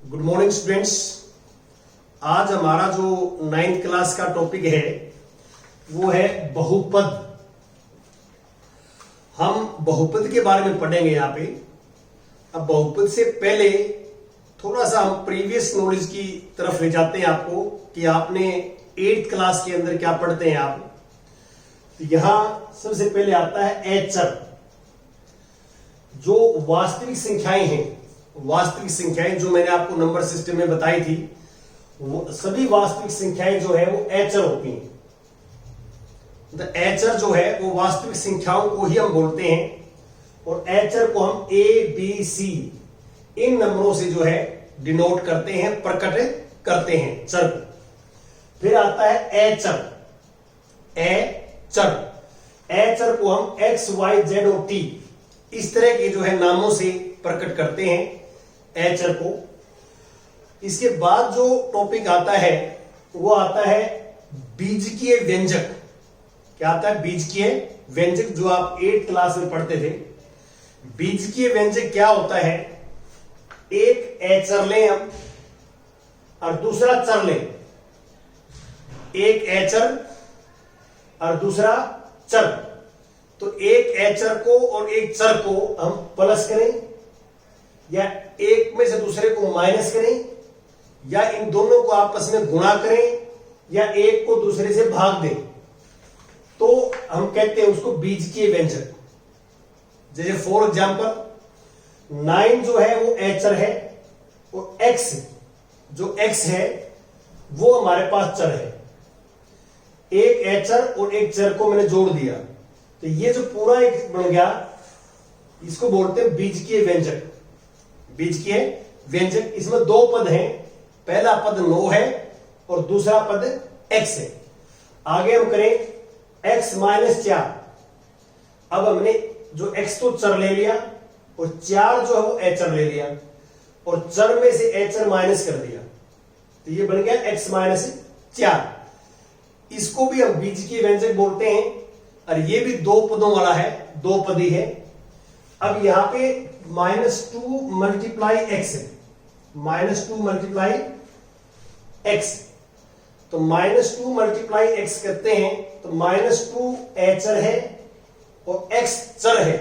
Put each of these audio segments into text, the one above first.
Good morning students. आज हमारा जो 9th क्लास का टॉपिक है वो है बहुपद। हम बहुपद के बारे में पढ़ेंगे यहाँ पे। अब बहुपद से पहले थोड़ा सा हम प्रीवियस नॉलेज की तरफ ले जाते हैं आपको कि आपने 8th क्लास के अंदर क्या पढ़ते हैं आप। तो यहां सबसे पहले आता है एचर। जो वास्तविक संख्याएं हैं, वास्तविक संख्याएं जो मैंने आपको नंबर सिस्टम में बताई थी, वो सभी वास्तविक संख्याएं जो है वो एचर होती हैं। तो एचर जो है वो वास्तविक संख्याओं को ही हम बोलते हैं और एचर को हम ए बी सी इन नंबरों से जो है डिनोट करते हैं, प्रकट करते हैं चर को। फिर आता है एचर। एचर को हम एक्स वाई जेड और टी इस तरह के जो है नामों से प्रकट करते हैं एचर को। इसके बाद जो टॉपिक आता है वो आता है बीजकीय व्यंजक। क्या आता है? बीजकीय व्यंजक, जो आप 8th क्लास में पढ़ते थे। बीजकीय व्यंजक क्या होता है? एक एचर लें हम और दूसरा चर लें। एक एचर और दूसरा चर, तो एक एचर को और एक चर को हम प्लस करें या एक में से दूसरे को माइनस करें या इन दोनों को आपस में गुणा करें या एक को दूसरे से भाग दें, तो हम कहते हैं उसको बीजकीय व्यंजक। जैसे फॉर एग्जांपल 9 जो है वो एचर है और x जो x है वो हमारे पास चर है। एक एचर और एक चर को मैंने जोड़ दिया तो ये जो पूरा एक बन गया, इसको बोलते हैं बीजकीय व्यंजक। बीजकीय व्यंजक, इसमें दो पद हैं। पहला पद 9 है और दूसरा पद x है। आगे हम करें x माइनस 4। अब हमने जो x तो चर ले लिया और 4 जो है वो एचर ले लिया और चर में से एचर माइनस कर दिया, तो ये बन गया x माइनस 4। इसको भी हम बीजकीय व्यंजक बोलते हैं और ये भी दो पदों वाला है, दो पदी है। अब यहां पे -2 मल्टीप्लाई एक्स है, -2 मल्टीप्लाई एक्स, तो -2 मल्टीप्लाई एक्स करते हैं तो -2 एचर है और x चर है,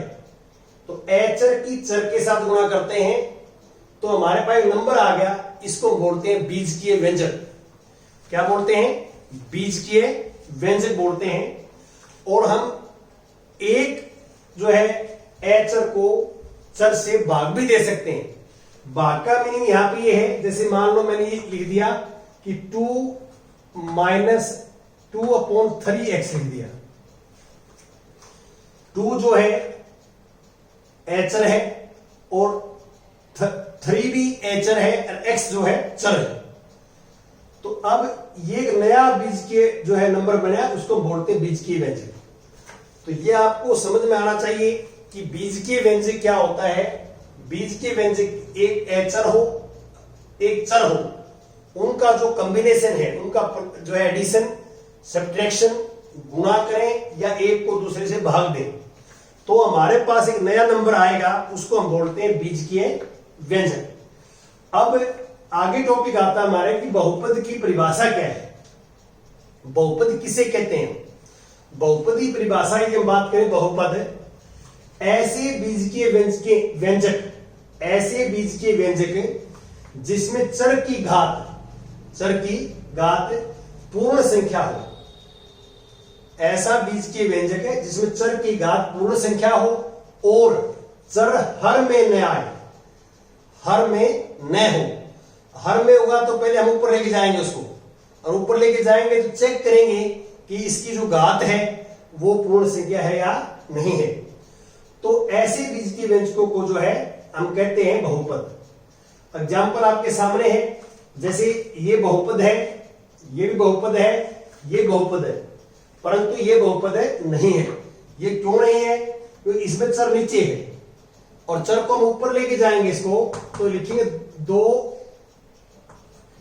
तो एचर की चर के साथ गुणा करते हैं तो हमारे पास नंबर आ गया। इसको बोलते हैं बीजकीय व्यंजक। क्या बोलते हैं? बीजकीय व्यंजक बोलते हैं। और हम एक जो है एचर को चर से भाग भी दे सकते हैं। भाग का मीनिंग यहां पे ये है, जैसे मान लो मैंने ये लिख दिया कि 2 माइनस 2/3x लिख दिया। 2 जो है एचर है और 3 भी एचर है और x जो है चर है। तो अब ये नया बीजकीय जो है नंबर बना, उसको बोलते हैं बीजकीय व्यंजक। तो ये आपको समझ में आना चाहिए कि बीजकीय व्यंजक क्या होता है। बीजकीय व्यंजक एक एचर हो एक चर हो, उनका जो कॉम्बिनेशन है, उनका जो है एडिशन, सब्ट्रैक्शन, गुणा करें या एक को दूसरे से भाग दें, तो हमारे पास एक नया नंबर आएगा, उसको हम बोलते हैं बीजकीय व्यंजक। अब आगे टॉपिक आता है हमारे कि बहुपद की परिभाषा क्या है। बहुपद किसे कहते हैं? बहुपद की परिभाषा की हम बात करें, बहुपद ऐसे बीजकीय व्यंजक, ऐसे बीजकीय व्यंजक जिसमें चर की घात पूर्ण संख्या हो। ऐसा बीजकीय व्यंजक है जिसमें चर की घात पूर्ण संख्या हो और चर हर में न आए, हर में न हो। हर में होगा तो पहले हम ऊपर लेके जाएंगे उसको, और ऊपर लेके जाएंगे तो चेक करेंगे कि इसकी जो घात है वो पूर्ण संख्या है या नहीं है। तो ऐसे बीजकीय व्यंजकों को जो है हम कहते हैं बहुपद। एग्जाम्पल आपके सामने है, जैसे ये बहुपद है, ये भी बहुपद है, ये बहुपद है, परंतु ये बहुपद नहीं है। ये क्यों नहीं है? क्योंकि इसमें चर नीचे है और चर को हम ऊपर लेके जाएंगे इसको, तो लिखेंगे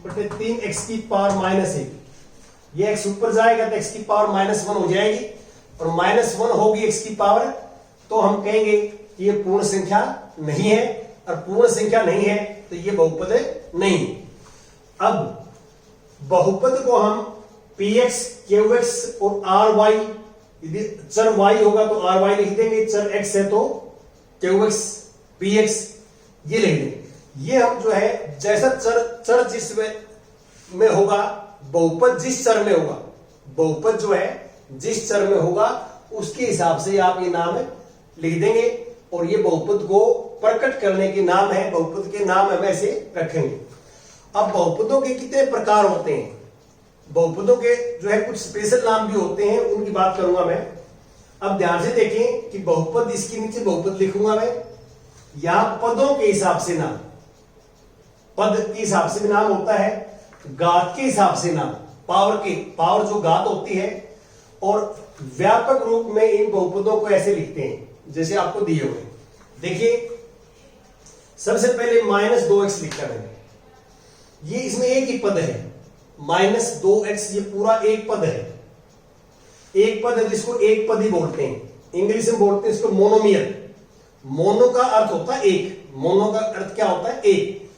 2/3 x की पावर -1। ये x ऊपर जाएगा तो x की पावर -1 हो जाएगी और -1 होगी x की पावर, तो हम कहेंगे कि ये पूर्ण संख्या नहीं है। और पूर्ण संख्या नहीं है तो ये बहुपद नहीं। अब बहुपद को हम px, qx और ry, यदि चर y होगा तो ry लिख देंगे, चर x है तो qx, px ये लिख देंगे। ये हम जो है जैसा चर जिस में होगा, बहुपद जिस चर में होगा, बहुपद जो है जिस चर में होगा उसके हिसाब से आप ये नाम लिख देंगे, और ये बहुपद को प्रकट करने के नाम है, बहुपद के नाम हम ऐसे रखेंगे। अब बहुपदों के कितने प्रकार होते हैं, बहुपदों के जो है कुछ स्पेशल नाम भी होते हैं, उनकी बात करूंगा मैं। अब ध्यान से देखें कि बहुपद, इसके नीचे बहुपद लिखूंगा मैं, यहां पदों के हिसाब से नाम, पद के हिसाब से भी नाम होता है, घात के हिसाब से नाम, पावर जो घात होती है, और व्यापक रूप में इन बहुपदों को ऐसे लिखते हैं जैसे आपको दिए हुए। देखिए सबसे पहले -2x लिखा मैंने, ये इसमें एक ही पद है, -2x ये पूरा एक पद है, एक पद है जिसको एक पद ही बोलते हैं, इंग्लिश में बोलते हैं इसको मोनोमियल। मोनो का अर्थ होता है एक, मोनो का अर्थ क्या होता है एक,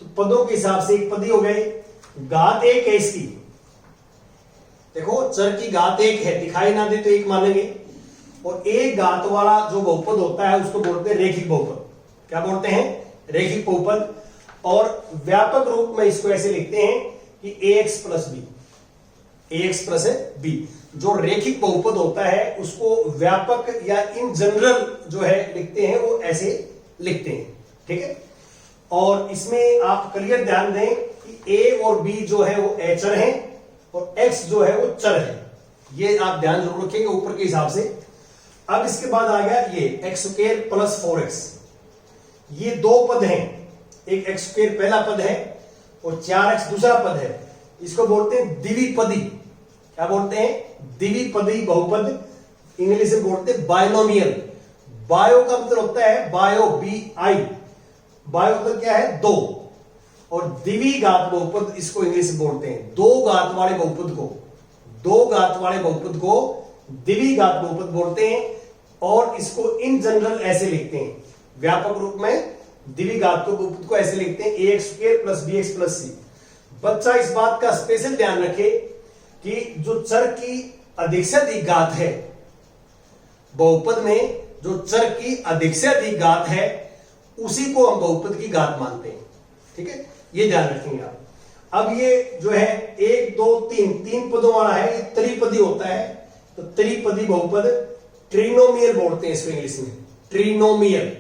तो पदों के हिसाब से एक पद ही हो गए। घात एक है इसकी, देखो चर की घात एक है, दिखाई ना दे तो एक मानेंगे, और एक घात वाला जो बहुपद होता है उसको बोलते हैं रेखिक बहुपद। क्या बोलते हैं? रेखिक बहुपद। और व्यापक रूप में इसको ऐसे लिखते हैं कि ax plus B, ax plus B. जो रेखिक बहुपद होता है उसको व्यापक या इन जनरल जो है लिखते हैं, वो ऐसे लिखते हैं, ठीक है। और इसमें आप क्लियर ध्यान दें कि a और b जो है वो अचर हैं और x जो है वो चर है, ये आप ध्यान जरूर रखेंगे ऊपर के हिसाब से। अब इसके बाद आ गया ये x स्क्वायर प्लस 4x, ये दो पद हैं, एक x स्क्वायर पहला पद है और 4x दूसरा पद है, इसको बोलते हैं द्विपदी। क्या बोलते हैं? द्विपदी बहुपद, इंग्लिश में बोलते हैं बायनोमियल। बायो का मतलब होता है बायो, BI, बायो मतलब क्या है? दो, और द्विघात बहुपद इसको इंग्लिश में बोलते हैं, दो घात वाले बहुपद को, दो घात वाले बहुपद को द्विघात बहुपद बोलते हैं। और इसको इन जनरल ऐसे लिखते हैं, व्यापक रूप में द्विघात बहुपद को ऐसे लिखते हैं ax square plus bx plus c। बच्चा इस बात का स्पेशल ध्यान रखे कि जो चर की अधिक से अधिक घात है, बहुपद में जो चर की अधिक से अधिक घात है उसी को हम बहुपद की घात मानते हैं, ठीक है, ये ध्यान रखेंगे आप। अब ये जो है 1 2 3 तीन पदों वाला है, ये त्रिपदी होता है, तो त्रिपदी बहुपद ट्रिनोमियल बोलते हैं इसको इंग्लिश में, ट्रिनोमियल।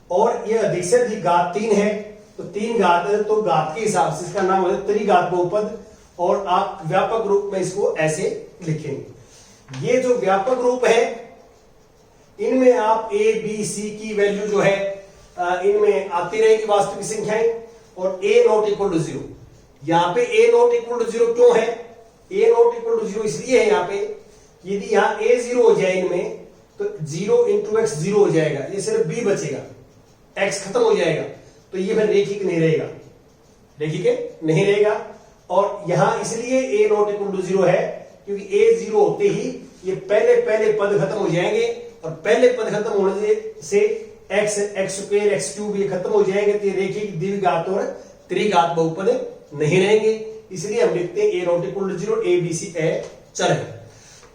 और ये अधिक से अधिक घात 3 है, तो 3 घात है, तो घात के हिसाब से इसका नाम है त्रिघात बहुपद। और आप व्यापक रूप में इसको ऐसे लिखेंगे। ये जो व्यापक रूप है इनमें आप a b c की वैल्यू जो है इनमें आती रहेगी वास्तविक संख्याएं, और a नॉट इक्वल टू 0। यहां पे a नॉट इक्वल टू 0 क्यों है? a नॉट इक्वल टू 0 इसलिए है, यहां पे यदि यहां a 0 हो जाए इनमें तो 0 इंटू एक्स 0 हो जाएगा, ये सिर्फ b बचेगा, x खत्म हो जाएगा, तो ये फिर रेखिक नहीं रहेगा, रेखिक नहीं रहेगा। और यहां इसलिए a नॉट इक्वल टू 0 है क्योंकि a 0 होते ही ये पहले पद खत्म हो जाएंगे, और पहले पद खत्म होने से x स्क्वायर x क्यूब ये खत्म हो जाएंगे, तो ये रेखिक द्विघात और त्रिघात बहुपद नहीं रहेंगे। इसलिए हम लिखते हैं a not equal to 0, a b c चर है।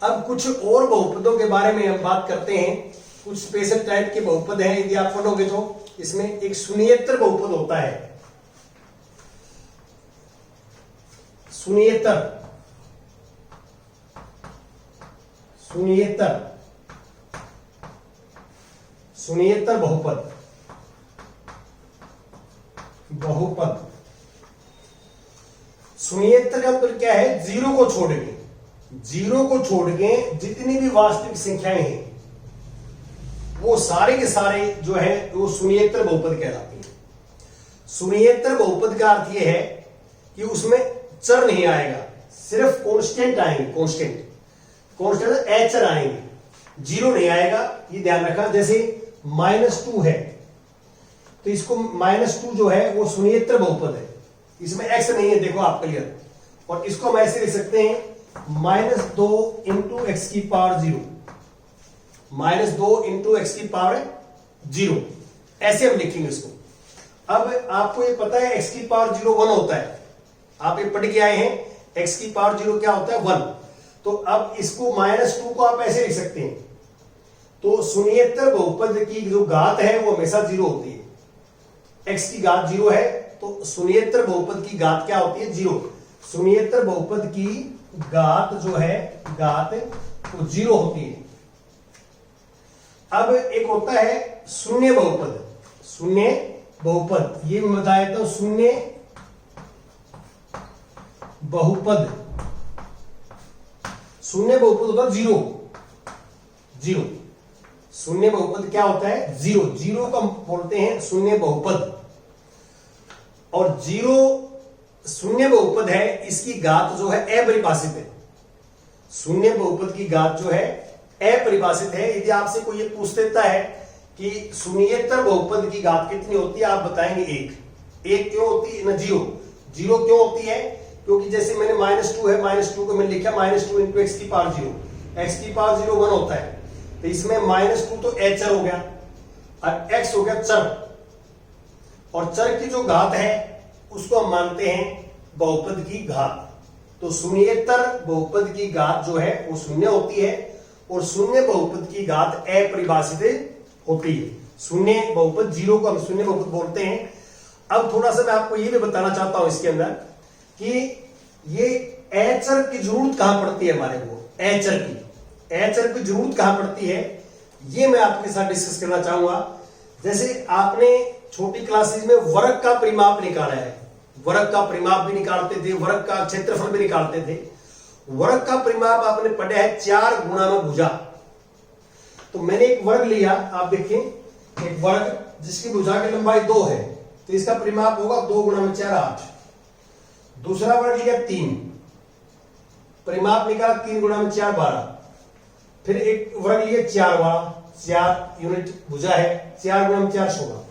अब कुछ और बहुपदों के बारे में हम बात करते हैं, कुछ स्पेशल टाइप के बहुपद हैं, यदि आप पढ़ोगे तो इसमें एक शून्येतर बहुपद होता है, शून्येतर, शून्येतर, शून्येतर बहुपद, बहुपद। शून्येतर का मतलब क्या है? जीरो को छोड़ के, जीरो को छोड़ के जितनी भी वास्तविक संख्याएं हैं वो सारे के सारे जो है वो शून्येतर बहुपद कहलाती है। शून्येतर बहुपद का अर्थ यह है कि उसमें चर नहीं आएगा, सिर्फ कांस्टेंट आएंगे, कांस्टेंट, कांस्टेंट अचर आएंगे, जीरो नहीं आएगा, ये ध्यान रखना। जैसे -2 है तो इसको -2 जो है वो शून्येतर बहुपद है, इसमें x नहीं है, देखो आप क्लियर। और इसको हम ऐसे लिख सकते हैं -2 इंटू एक्स की पावर 0, -2 इंटू एक्स की पावर 0, ऐसे हम लिखेंगे इसको। अब आपको ये पता है x की पावर 0 1 होता है, आप ये पढ़ के आए हैं x की पावर 0 क्या होता है 1। तो अब इसको -2 को आप ऐसे लिख सकते हैं, तो शून्येतर बहुपद की जो घात है वो हमेशा 0 होती है। x की घात 0 है तो शून्येतर बहुपद की घात क्या होती है 0। शून्येतर बहुपद की घात जो है घात वो 0 होती है। अब एक होता है शून्य बहुपद, शून्य बहुपद ये मैं बताया था, शून्य बहुपद, शून्य बहुपद होता है 0 0। शून्य बहुपद क्या होता है 0 0 को हम बोलते हैं शून्य बहुपद। और 0 शून्य बहुपद है, इसकी घात जो है अपरिभाषित है। शून्य बहुपद की घात जो है अपरिभाषित है। यदि आपसे कोई ये पूछ देता है कि शून्येतर बहुपद की घात कितनी होती है, आप बताएंगे 1। 1 क्यों होती है ना 0 0 क्यों होती है, क्योंकि जैसे मैंने -2 है, -2 को मैंने लिखा -2 इंटू x की पावर 0, x की पावर 0 1 होता है, तो इसमें -2 तो अचर हो गया और x हो गया चर, और चर की जो घात है उसको हम मानते हैं बहुपद की घात। तो शून्येतर बहुपद की घात जो है वो शून्य होती है और शून्य बहुपद की घात अपरिभाषित होती है। शून्य बहुपद 0 को हम शून्य बहुपद बोलते हैं। अब थोड़ा सा मैं आपको ये भी बताना चाहता हूं इसके अंदर कि ये अचर की जरूरत कहां पड़ती है हमारे को, अचर की जरूरत कहां पड़ती है ये मैं आपके साथ डिस्कस करना चाहूंगा। जैसे आपने छोटी क्लासेस में वर्ग का परिमाप निकाला है, वर्ग का परिमाप भी निकालते थे, वर्ग का क्षेत्रफल भी निकालते थे। वर्ग का परिमाप आपने पढ़ा है 4 गुणा में भुजा। तो मैंने एक वर्ग लिया, आप देखिए एक वर्ग जिसकी भुजा की लंबाई 2 है, तो इसका परिमाप होगा 2 गुणा में 4 8। दूसरा वर्ग लिया 3, परिमाप निकाला 3 गुणा में 4 12। फिर एक वर्ग लिया 4 वाला, 4 यूनिट भुजा है, 4 गुणा में 4 16।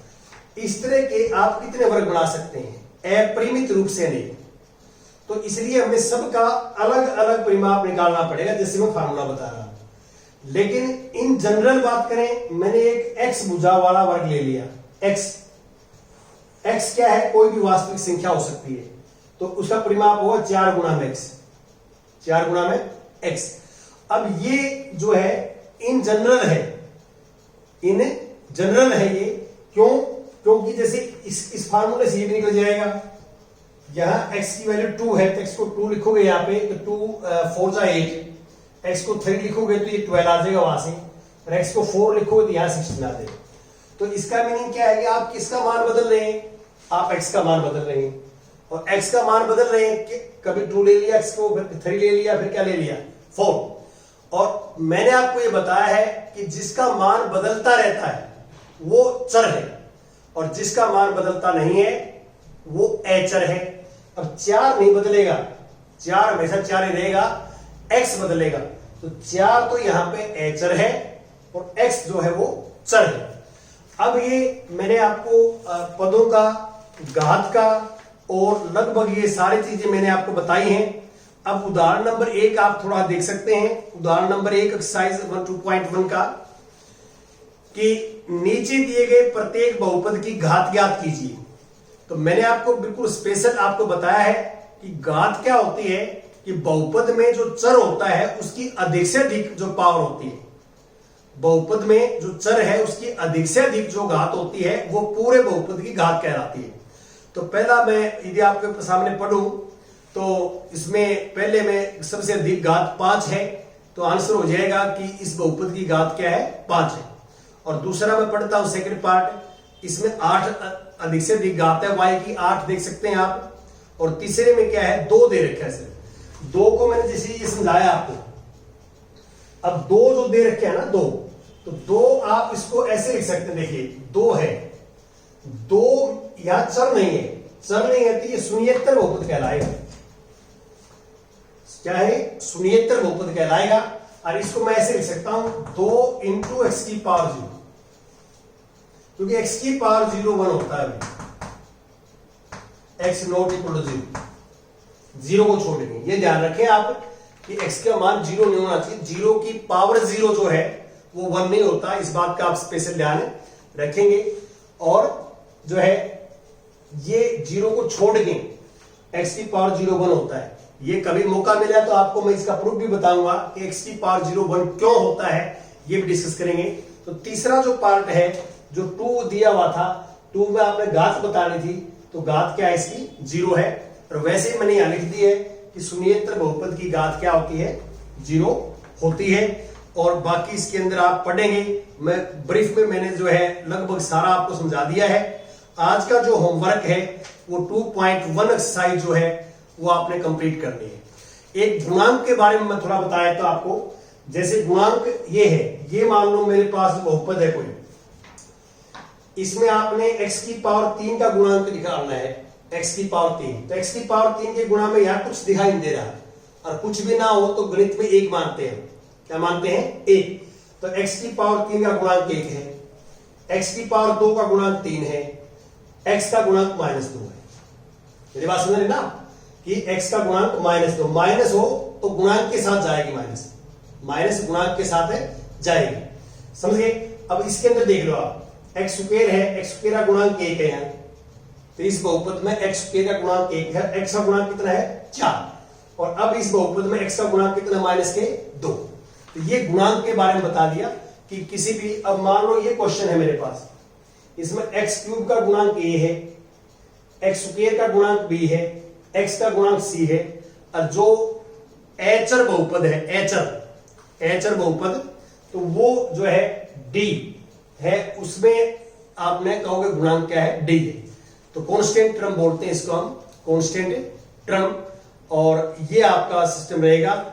इस तरह के आप कितने वर्ग बना सकते हैं, अपरिमित रूप से नहीं। तो इसलिए हमें सबका अलग अलग परिमाप निकालना पड़ेगा, जैसे मैं फार्मूला बता रहा हूं। लेकिन इन जनरल बात करें, मैंने एक x भुजा वाला वर्ग ले लिया। x क्या है, कोई भी वास्तविक संख्या हो सकती है, तो उसका परिमाप होगा 4 गुणा में x, 4 गुणा में x। अब ये जो है इन जनरल है, इन जनरल है ये, क्यों, क्योंकि जैसे इस फार्मूले से ये भी निकल जाएगा। यहां x की वैल्यू 2 है तो x को 2 लिखोगे यहां पे, तो 2 4 जा 8, x को 3 लिखोगे तो ये 12 आ जाएगा वहां से, और x को 4 लिखोगे तो यहां 16 आ जाएगा। तो इसका मीनिंग क्या है कि आप किसका मान बदल रहे हैं, आप x का मान बदल रहे हैं, और x का मान बदल रहे हैं कि कभी 2 ले लिया x को, फिर 3 ले लिया, फिर क्या ले लिया 4। और मैंने आपको ये बताया है कि जिसका मान बदलता रहता है वो चर है, और जिसका मान बदलता नहीं है वो अचर है। अब 4 नहीं बदलेगा, 4 हमेशा 4 ही रहेगा, x बदलेगा। तो 4 तो यहां पे अचर है और x जो है वो चर है। अब ये मैंने आपको पदों का, घात का और लगभग ये सारी चीजें मैंने आपको बताई हैं। अब उदाहरण नंबर 1 आप थोड़ा देख सकते हैं, उदाहरण नंबर 1 एक्सरसाइज 1.2.1 का, कि नीचे दिए गए प्रत्येक बहुपद की घात ज्ञात कीजिए। तो मैंने आपको बिल्कुल स्पेशल आपको बताया है कि घात क्या होती है, कि बहुपद में जो चर होता है उसकी अधिक से अधिक जो पावर होती है, बहुपद में जो चर है उसकी अधिक से अधिक जो घात होती है वो पूरे बहुपद की घात कहलाती है। तो पहला मैं यदि आपके सामने पढ़ूं तो इसमें पहले में सबसे अधिक घात 5 है, तो आंसर हो जाएगा कि इस बहुपद की घात क्या है 5 है। और दूसरा मैं पढ़ता हूं सेकंड पार्ट, इसमें 8 अधिक से अधिक घात है y की, 8 देख सकते हैं आप। और तीसरे में क्या है 2 दे रखा है सिर्फ, 2 को मैंने जैसे ये समझाया आपको। अब 2 जो दे रखे है ना 2, तो 2 आप इसको ऐसे लिख सकते हैं, देखिए 2 है, 2 यहां चर नहीं है, चर नहीं है तो ये शून्येतर बहुपद कहलाएगा, क्या है शून्येतर बहुपद कहलाएगा। और इसको मैं ऐसे लिख सकता हूं 2 इंटू एक्स की पावर 0, क्योंकि x की पावर 0 1 होता है, x नॉट इक्वल टू 0 को छोड़ देंगे। ये ध्यान रखें आप कि x का मान 0 नहीं होना चाहिए, 0 की पावर 0 जो है वो 1 नहीं होता, इस बात का आप स्पेशल ध्यान रखेंगे। और जो है ये जीरो को छोड़ के x की पावर 0 1 होता है। ये कभी मौका मिला तो आपको मैं इसका प्रूफ भी बताऊंगा कि x की पावर 0 1 क्यों होता है, ये भी डिस्कस करेंगे। तो तीसरा जो पार्ट है, जो 2 दिया हुआ था, 2 में आपने घात बतानी थी, तो घात क्या है इसकी 0 है। और वैसे ही मैंने यहां लिख दी है कि शून्येतर बहुपद की घात क्या होती है 0 होती है। और बाकी इसके अंदर आप पढ़ेंगे, मैं ब्रीफ में मैंने जो है लगभग सारा आपको समझा दिया है। आज का जो होमवर्क है वो 2.1 एक्सरसाइज जो है वो आपने कंप्लीट करनी है। एक गुणांक के बारे में मैं थोड़ा बताया था आपको। जैसे गुणांक ये है, ये मान लो मेरे पास बहुपद है कोई, इसमें आपने x की पावर 3 का गुणांक निकालना है, x की पावर 3। तो x की पावर 3 के गुणा में यहां कुछ दिखाई नहीं दे रहा, और कुछ भी ना हो तो गणित में 1 मानते हैं। क्या मानते हैं? 1। तो x की पावर 3 का गुणांक 1 है, x की पावर 2 का गुणांक 3 है, x का गुणांक -2 है। मेरी बात समझ रहे ना कि x का गुणांक -2, माइनस हो तो गुणांक के साथ जाएगी, माइनस गुणांक के साथ है जाएगी, समझ गए। अब इसके अंदर देख लो आप, x स्क्वायर है, x स्क्वायर का गुणांक 1 है यहाँ, तो इस बहुपद में x स्क्वायर का गुणांक 1 है, x का गुणांक कितना है 4। और अब इस बहुपद में x का गुणांक कितना -2। तो ये गुणांक के बारे में बता दिया कि किसी भी, अब मान लो ये क्वेश्चन है मेरे पास, इसमें x क्यूब का गुणांक a है, x स्क्वायर का गुणांक b है, x का गुणांक c है, और जो एचर बहुपद है, एचर बहुपद, तो वो जो है d है, उसमें आपने कहोगे गुणांक क्या है, d है। तो कांस्टेंट टर्म बोलते हैं इसको हम, कांस्टेंट टर्म, और ये आपका सिस्टम रहेगा।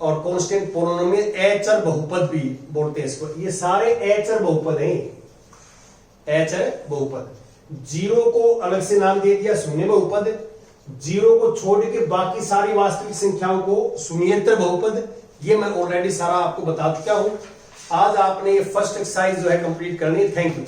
और कांस्टेंट पोलिनोमियल एचर बहुपद भी बोलते हैं इसको। ये सारे एचर बहुपद हैं, एचर बहुपद। 0 को अलग से नाम दे दिया शून्य बहुपद, 0 को छोड़ के बाकी सारी वास्तविक संख्याओं को शून्येतर बहुपद। ये मैं ऑलरेडी सारा आपको बता चुका हूं। आज आपने ये फर्स्ट एक्सरसाइज जो है कंप्लीट करनी है। Thank you.